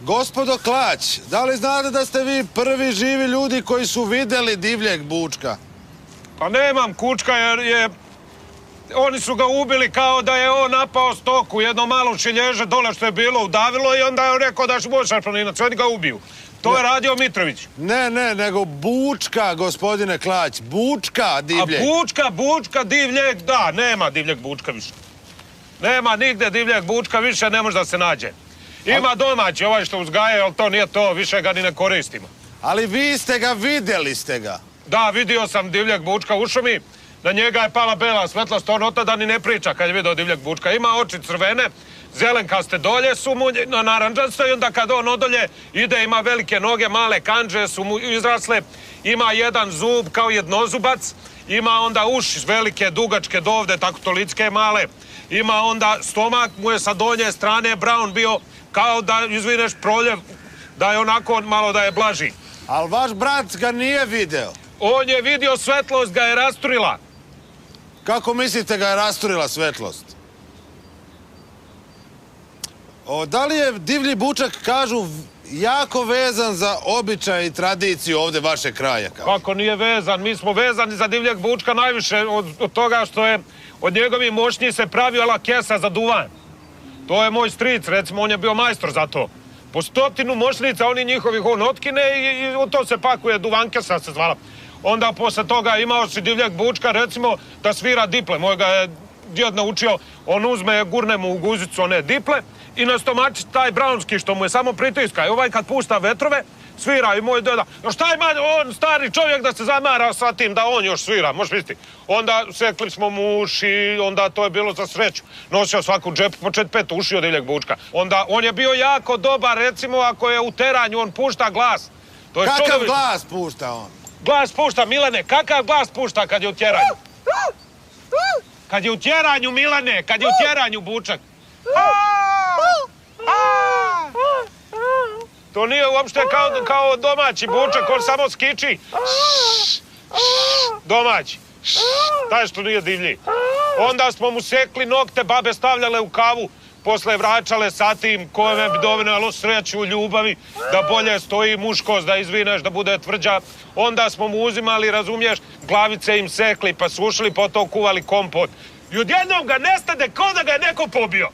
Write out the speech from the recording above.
Gospodo Klać, da li znate da ste vi prvi živi ljudi koji su vidjeli divljeg bučka? Pa nemam kučka jer oni su ga ubili kao da je on napao stoku, jedno malo šilježe dole što je bilo udavilo i onda je rekao da može planinac, oni ga ubiju. To je radio Mitrović. Ne, nego bučka, gospodine Klać, bučka divljeg. A bučka divljeg, da, nema divljeg bučka više. Nema nigde divljeg bučka više, ne može da se nađe. Ima domaći, ovaj što uzgaja, ali to nije to, više ga ni ne koristimo. Ali vi ste ga, vidjeli ste ga. Da, vidio sam divljeg bučka u šumi, na njega je pala bela svetlost, on od tada ni ne priča kad je vidio divljeg bučka. Ima oči crvene, zelenkaste dolje su mu naranđaste i onda kad on odolje ide, ima velike noge, male kandže su mu izrasle, ima jedan zub kao jednozubac, ima onda uši velike, dugačke do ovde, tako tolicke male, ima onda stomak mu je sa donje strane brown bio, kao da izvineš proljev, da je onako malo da je blaži. Ali vaš brat ga nije video. On je vidio svetlost, ga je rasturila. Kako mislite ga je rasturila svetlost? Da li je divlji bučak, kažu, jako vezan za običaj i tradiciju ovde vašeg kraja? Kako nije vezan? Mi smo vezani za divljeg bučka najviše od toga što je od njegovih moćnji se pravila kesa za duvan. To je moj stric, recimo, on je bio majstor za to. Po 100 moćnica, oni njihovih on otkine i u to se pakuje duvankesa se zvala. Onda posle toga imao si divljeg bučka, recimo, da svira diple. Moj ga je djed naučio, on uzme, gurne mu u guzicu one diple i na stomači taj brownski što mu je samo pritiska. I ovaj kad pušta vetrove, svira i moj deda. No šta ima on, stari čovjek, da se zamara sa tim da on još svira, možeš misliti. Onda sekli smo mu uši, onda to je bilo za sreću. Nosio svaku džepu po 4-5 uši od divljeg bučka. Onda on je bio jako dobar, recimo, ako je u teranju, on pušta glas. To je kakav glas pušta on? Glas pušta, Milane, kakav glas pušta kad je u tjeranju? Kad je u tjeranju, Milane, kad je u tjeranju bučak. To nije uopšte kao domaći bučak, on samo skiči. Domaći. Taj što nije divlji. Onda smo mu sekli nokte, babe stavljale u kavu, posle vraćale sa tim kome bi donelo sreću u ljubavi, da bolje stoji muškost, da izvineš, da bude tvrđa. Onda smo mu uzimali, razumiješ, glavice im sekli, pa sušili, pa to kuvali kompot. I odjednom ga nestade kao da ga je neko pobio.